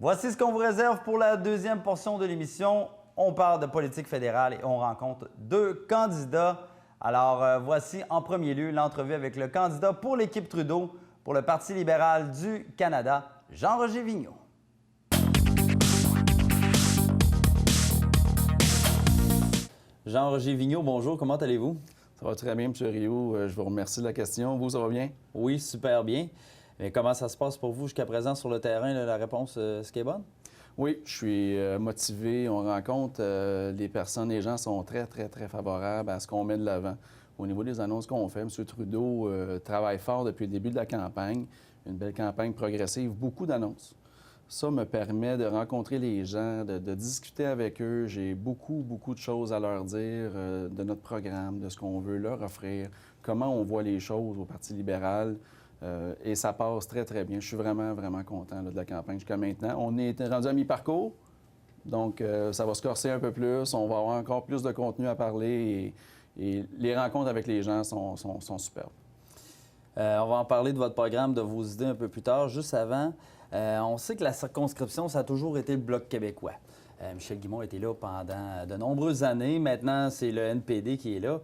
Voici ce qu'on vous réserve pour la deuxième portion de l'émission. On parle de politique fédérale et on rencontre deux candidats. Alors, voici en premier lieu l'entrevue avec le candidat pour l'équipe Trudeau pour le Parti libéral du Canada, Jean-Roger Vigneault. Jean-Roger Vigneault, bonjour, comment allez-vous? Ça va très bien, M. Rioux. Je vous remercie de la question. Vous, ça va bien? Oui, super bien. Mais comment ça se passe pour vous jusqu'à présent sur le terrain? La réponse, est-ce qu'elle est bonne? Oui, je suis motivé. On rencontre les personnes, les gens sont très favorables à ce qu'on met de l'avant. Au niveau des annonces qu'on fait, M. Trudeau travaille fort depuis le début de la campagne. Une belle campagne progressive, beaucoup d'annonces. Ça me permet de rencontrer les gens, de discuter avec eux. J'ai beaucoup de choses à leur dire de notre programme, de ce qu'on veut leur offrir, comment on voit les choses au Parti libéral. Et ça passe très bien. Je suis vraiment content là, de la campagne jusqu'à maintenant. On est rendu à mi-parcours, donc ça va se corser un peu plus. On va avoir encore plus de contenu à parler et les rencontres avec les gens sont superbes. On va en parler de votre programme, de vos idées un peu plus tard. Juste avant, on sait que la circonscription, ça a toujours été le Bloc québécois. Michel Guimond était là pendant de nombreuses années. Maintenant, c'est le NPD qui est là.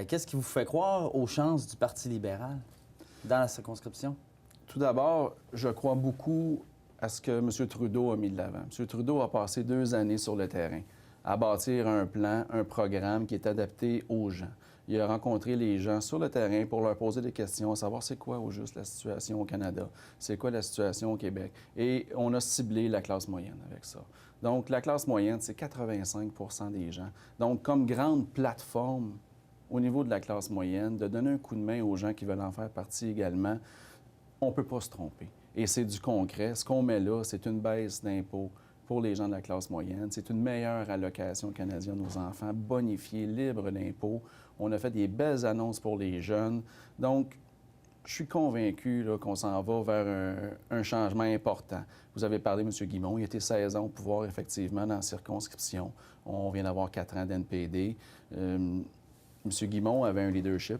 Qu'est-ce qui vous fait croire aux chances du Parti libéral dans la circonscription? Tout d'abord, je crois beaucoup à ce que M. Trudeau a mis de l'avant. M. Trudeau a passé 2 années sur le terrain à bâtir un plan, un programme qui est adapté aux gens. Il a rencontré les gens sur le terrain pour leur poser des questions, savoir c'est quoi au juste la situation au Canada, c'est quoi la situation au Québec. Et on a ciblé la classe moyenne avec ça. Donc, la classe moyenne, c'est 85 des gens. Donc, comme grande plateforme au niveau de la classe moyenne, de donner un coup de main aux gens qui veulent en faire partie également, on ne peut pas se tromper. Et c'est du concret. Ce qu'on met là, c'est une baisse d'impôts pour les gens de la classe moyenne. C'est une meilleure allocation canadienne aux enfants, bonifiée, libre d'impôts. On a fait des belles annonces pour les jeunes. Donc, je suis convaincu qu'on s'en va vers un changement important. Vous avez parlé, M. Guimond, il était 16 ans au pouvoir, effectivement, dans la circonscription. On vient d'avoir 4 ans d'NPD. M. Guimond avait un leadership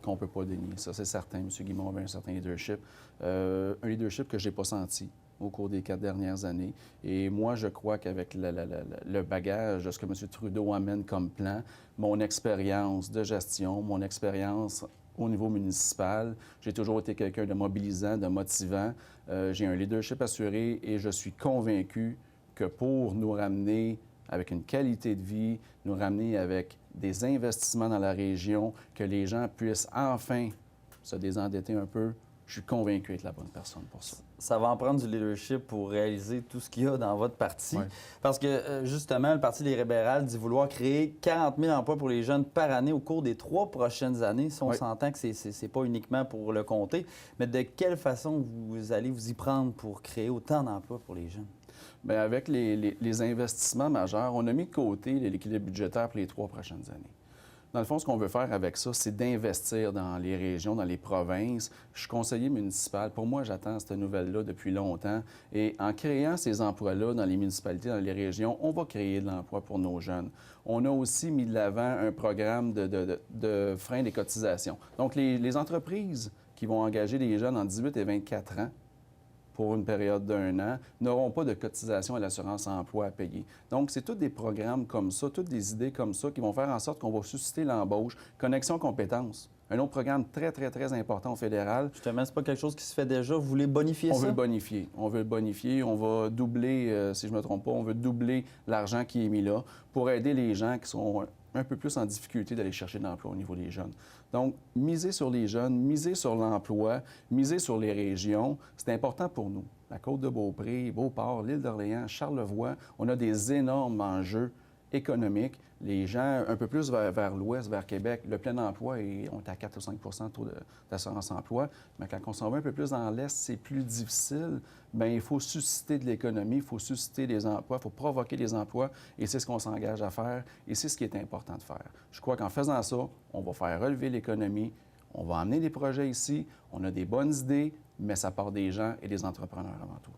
qu'on ne peut pas dénier. Ça, c'est certain. M. Guimond avait un certain leadership. Un leadership que je n'ai pas senti au cours des 4 dernières années. Et moi, je crois qu'avec le bagage de ce que M. Trudeau amène comme plan, mon expérience de gestion, mon expérience au niveau municipal, j'ai toujours été quelqu'un de mobilisant, de motivant. J'ai un leadership assuré et je suis convaincu que pour nous ramener avec une qualité de vie, nous ramener avec des investissements dans la région, que les gens puissent enfin se désendetter un peu, je suis convaincu d'être la bonne personne pour ça. Ça va en prendre du leadership pour réaliser tout ce qu'il y a dans votre parti. Oui. Parce que, justement, le Parti libéral dit vouloir créer 40 000 emplois pour les jeunes par année au cours des 3 prochaines années. Si on s'entend que c'est pas uniquement pour le compter, mais de quelle façon vous allez vous y prendre pour créer autant d'emplois pour les jeunes? Bien, avec les investissements majeurs, on a mis de côté l'équilibre budgétaire pour les 3 prochaines années. Dans le fond, ce qu'on veut faire avec ça, c'est d'investir dans les régions, dans les provinces. Je suis conseiller municipal. Pour moi, j'attends cette nouvelle-là depuis longtemps. Et en créant ces emplois-là dans les municipalités, dans les régions, on va créer de l'emploi pour nos jeunes. On a aussi mis de l'avant un programme de frein des cotisations. Donc, les entreprises qui vont engager des jeunes en 18 et 24 ans, pour une période d'1 an, n'auront pas de cotisation à l'assurance-emploi à payer. Donc, c'est tous des programmes comme ça, toutes des idées comme ça qui vont faire en sorte qu'on va susciter l'embauche. Connexion compétences, un autre programme très important au fédéral. Justement, c'est pas quelque chose qui se fait déjà. Vous voulez bonifier ça? On veut le bonifier. On veut le bonifier. On va doubler, si je ne me trompe pas, on veut doubler l'argent qui est mis là pour aider les gens qui sont un peu plus en difficulté d'aller chercher de l'emploi au niveau des jeunes. Donc, miser sur les jeunes, miser sur l'emploi, miser sur les régions, c'est important pour nous. La Côte-de-Beaupré, Beauport, l'île d'Orléans, Charlevoix, on a des énormes enjeux économiques. Les gens, un peu plus vers l'ouest, vers Québec, le plein emploi, on est à 4 ou 5 de taux d'assurance-emploi. Mais quand on s'en va un peu plus dans l'est, c'est plus difficile. Bien, il faut susciter de l'économie, il faut susciter des emplois, il faut provoquer des emplois. Et c'est ce qu'on s'engage à faire. Et c'est ce qui est important de faire. Je crois qu'en faisant ça, on va faire relever l'économie, on va amener des projets ici, on a des bonnes idées, mais ça part des gens et des entrepreneurs avant tout.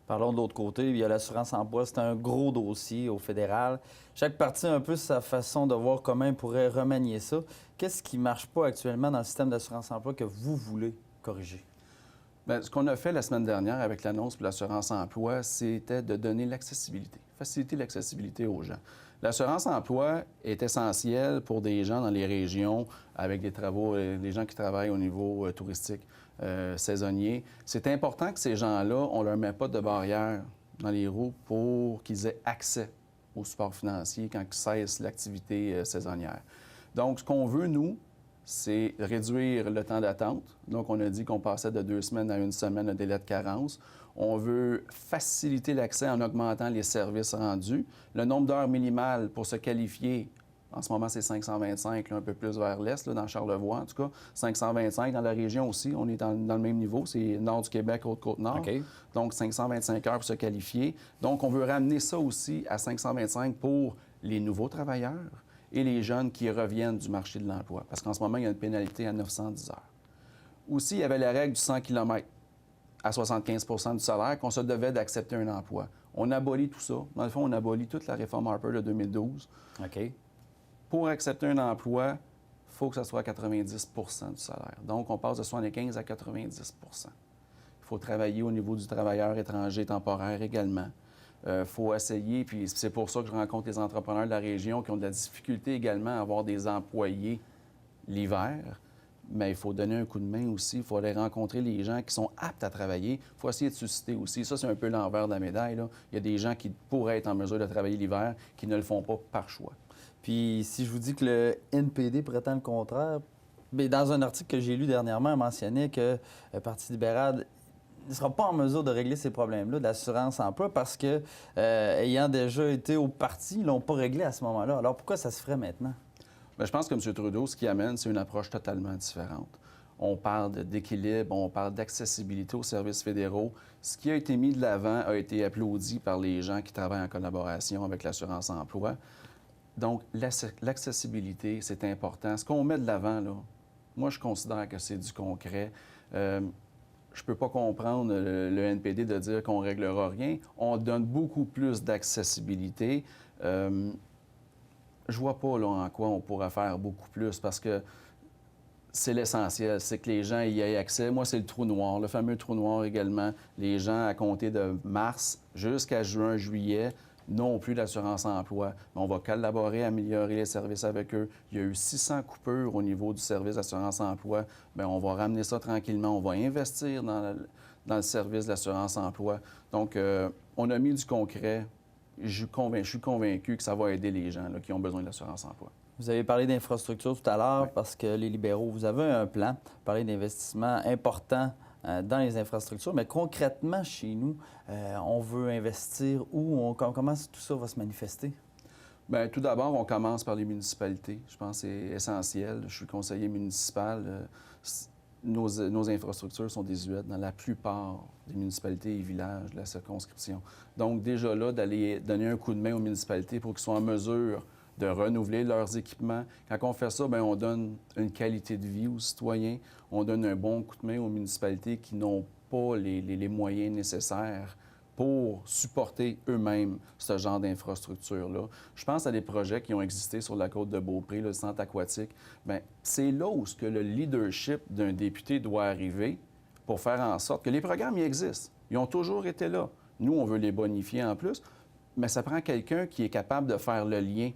Parlons de l'autre côté, il y a l'assurance-emploi. C'est un gros dossier au fédéral. Chaque parti a un peu sa façon de voir comment il pourrait remanier ça. Qu'est-ce qui ne marche pas actuellement dans le système d'assurance-emploi que vous voulez corriger? Bien, ce qu'on a fait la semaine dernière avec l'annonce pour l'assurance-emploi, c'était de donner l'accessibilité, faciliter l'accessibilité aux gens. L'assurance-emploi est essentielle pour des gens dans les régions avec des travaux, des gens qui travaillent au niveau touristique, saisonnier. C'est important que ces gens-là, on ne leur met pas de barrière dans les roues pour qu'ils aient accès au support financier quand ils cessent l'activité saisonnière. Donc, ce qu'on veut, nous, c'est réduire le temps d'attente. Donc, on a dit qu'on passait de 2 semaines à 1 semaine le délai de carence. On veut faciliter l'accès en augmentant les services rendus. Le nombre d'heures minimales pour se qualifier, en ce moment, c'est 525, là, un peu plus vers l'est, là, dans Charlevoix, en tout cas. 525 dans la région aussi. On est dans le même niveau. C'est nord du Québec, Haute-Côte-Nord. OK. Donc, 525 heures pour se qualifier. Donc, on veut ramener ça aussi à 525 pour les nouveaux travailleurs et les jeunes qui reviennent du marché de l'emploi. Parce qu'en ce moment, il y a une pénalité à 910 heures. Aussi, il y avait la règle du 100 km à 75 du salaire qu'on se devait d'accepter un emploi. On abolit tout ça. Dans le fond, on abolit toute la réforme Harper de 2012. OK. Pour accepter un emploi, il faut que ça soit à 90 du salaire. Donc, on passe de 75 à 90 Il faut travailler au niveau du travailleur étranger temporaire également. Il faut essayer, puis c'est pour ça que je rencontre les entrepreneurs de la région qui ont de la difficulté également à avoir des employés l'hiver. Mais il faut donner un coup de main aussi. Il faut aller rencontrer les gens qui sont aptes à travailler. Il faut essayer de susciter aussi. Ça, c'est un peu l'envers de la médaille, là. Il y a des gens qui pourraient être en mesure de travailler l'hiver qui ne le font pas par choix. Puis si je vous dis que le NPD prétend le contraire, bien, dans un article que j'ai lu dernièrement, il mentionnait que le Parti libéral ne sera pas en mesure de régler ces problèmes-là de l'assurance-emploi parce que, ayant déjà été au parti, ils ne l'ont pas réglé à ce moment-là. Alors pourquoi ça se ferait maintenant? Bien, je pense que M. Trudeau, ce qu'il amène, c'est une approche totalement différente. On parle d'équilibre, on parle d'accessibilité aux services fédéraux. Ce qui a été mis de l'avant a été applaudi par les gens qui travaillent en collaboration avec l'assurance-emploi. Donc, l'accessibilité, c'est important. Ce qu'on met de l'avant, là, moi, je considère que c'est du concret. Je ne peux pas comprendre le NPD de dire qu'on ne réglera rien. On donne beaucoup plus d'accessibilité. Je vois pas là, en quoi on pourrait faire beaucoup plus parce que c'est l'essentiel, c'est que les gens y aient accès. Moi, c'est le trou noir, le fameux trou noir également. Les gens, à compter de mars jusqu'à juin, juillet, n'ont plus d'assurance-emploi. Mais on va collaborer, améliorer les services avec eux. Il y a eu 600 coupures au niveau du service d'assurance-emploi. Bien, on va ramener ça tranquillement. On va investir dans le service d'assurance-emploi. Donc, on a mis du concret. Je suis convaincu que ça va aider les gens là, qui ont besoin de l'assurance-emploi. Vous avez parlé d'infrastructure tout à l'heure Oui. parce que les libéraux, vous avez un plan, vous parlez d'investissements importants dans les infrastructures, mais concrètement, chez nous, on veut investir où? Comment tout ça va se manifester? Bien, tout d'abord, on commence par les municipalités. Je pense que c'est essentiel. Je suis conseiller municipal. Nos infrastructures sont désuètes dans la plupart des municipalités et villages de la circonscription. Donc, déjà là, d'aller donner un coup de main aux municipalités pour qu'ils soient en mesure de renouveler leurs équipements. Quand on fait ça, bien, on donne une qualité de vie aux citoyens. On donne un bon coup de main aux municipalités qui n'ont pas les moyens nécessaires pour supporter eux-mêmes ce genre d'infrastructure-là. Je pense à des projets qui ont existé sur la côte de Beaupré, le centre aquatique. Bien, c'est là où ce que le leadership d'un député doit arriver pour faire en sorte que les programmes y existent. Ils ont toujours été là. Nous, on veut les bonifier en plus, mais ça prend quelqu'un qui est capable de faire le lien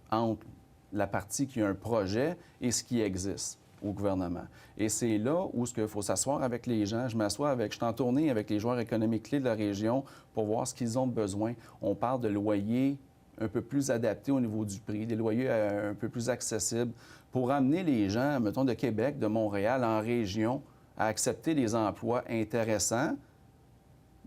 entre la partie qui a un projet et ce qui existe au gouvernement. Et c'est là où il faut s'asseoir avec les gens. Je suis en tournée avec les joueurs économiques clés de la région pour voir ce qu'ils ont besoin. On parle de loyers un peu plus adaptés au niveau du prix, des loyers un peu plus accessibles pour amener les gens, mettons, de Québec, de Montréal, en région, à accepter des emplois intéressants,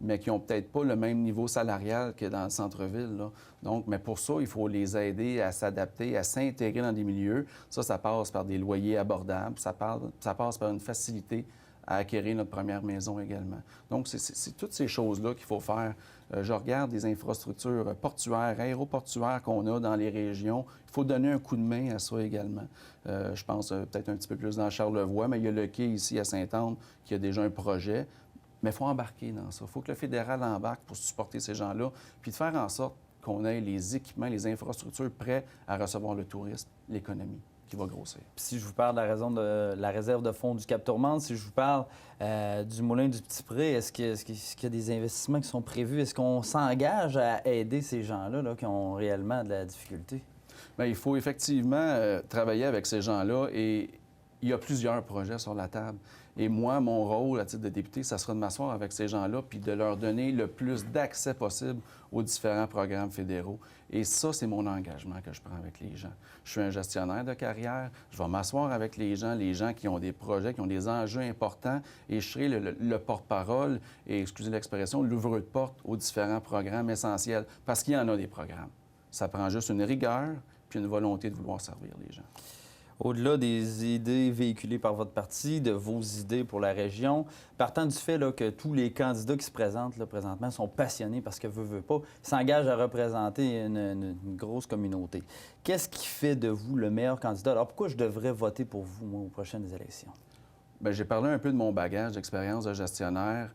mais qui n'ont peut-être pas le même niveau salarial que dans le centre-ville, là. Donc, mais pour ça, il faut les aider à s'adapter, à s'intégrer dans des milieux. Ça passe par des loyers abordables, ça passe par une facilité à acquérir notre première maison également. Donc, c'est toutes ces choses-là qu'il faut faire. Je regarde des infrastructures portuaires, aéroportuaires qu'on a dans les régions. Il faut donner un coup de main à ça également. Je pense peut-être un petit peu plus dans Charlevoix, mais il y a le quai ici à Sainte-Anne qui a déjà un projet. Mais il faut embarquer dans ça. Il faut que le fédéral embarque pour supporter ces gens-là, puis de faire en sorte qu'on ait les équipements, les infrastructures prêts à recevoir le tourisme, l'économie. qui va grossir. Puis si je vous parle de la raison de la réserve de fonds du Cap Tourmente, si je vous parle du moulin du Petit Pré, est-ce qu'il y a des investissements qui sont prévus? Est-ce qu'on s'engage à aider ces gens-là là, qui ont réellement de la difficulté? Bien, il faut effectivement travailler avec ces gens-là et il y a plusieurs projets sur la table. Et moi, mon rôle à titre de député, ça sera de m'asseoir avec ces gens-là puis de leur donner le plus d'accès possible aux différents programmes fédéraux. Et ça, c'est mon engagement que je prends avec les gens. Je suis un gestionnaire de carrière. Je vais m'asseoir avec les gens qui ont des projets, qui ont des enjeux importants, et je serai le porte-parole et, excusez l'expression, l'ouvreur de porte aux différents programmes essentiels, parce qu'il y en a des programmes. Ça prend juste une rigueur puis une volonté de vouloir servir les gens. Au-delà des idées véhiculées par votre parti, de vos idées pour la région, partant du fait là, que tous les candidats qui se présentent là, présentement sont passionnés parce que veut pas, ils s'engagent à représenter une grosse communauté. Qu'est-ce qui fait de vous le meilleur candidat? Alors pourquoi je devrais voter pour vous, moi, aux prochaines élections? Bien, j'ai parlé un peu de mon bagage d'expérience de gestionnaire.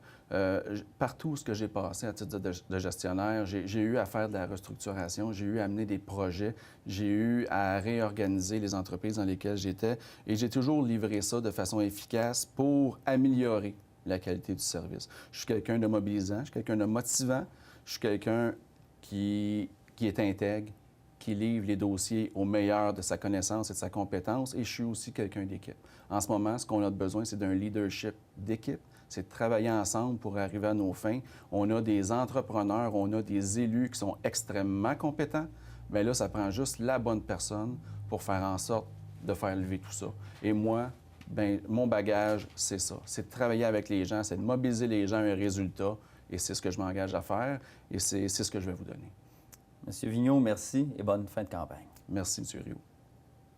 Partout où j'ai passé à titre de gestionnaire, j'ai eu à faire de la restructuration, j'ai eu à amener des projets, j'ai eu à réorganiser les entreprises dans lesquelles j'étais et j'ai toujours livré ça de façon efficace pour améliorer la qualité du service. Je suis quelqu'un de mobilisant, je suis quelqu'un de motivant, je suis quelqu'un qui est intègre, qui livre les dossiers au meilleur de sa connaissance et de sa compétence, et je suis aussi quelqu'un d'équipe. En ce moment, ce qu'on a besoin, c'est d'un leadership d'équipe, c'est de travailler ensemble pour arriver à nos fins. On a des entrepreneurs, on a des élus qui sont extrêmement compétents. Bien là, ça prend juste la bonne personne pour faire en sorte de faire lever tout ça. Et moi, bien, mon bagage, c'est ça. C'est de travailler avec les gens, c'est de mobiliser les gens à un résultat, et c'est ce que je m'engage à faire, et c'est ce que je vais vous donner. Monsieur Vigneault, merci et bonne fin de campagne. Merci, M. Rioux.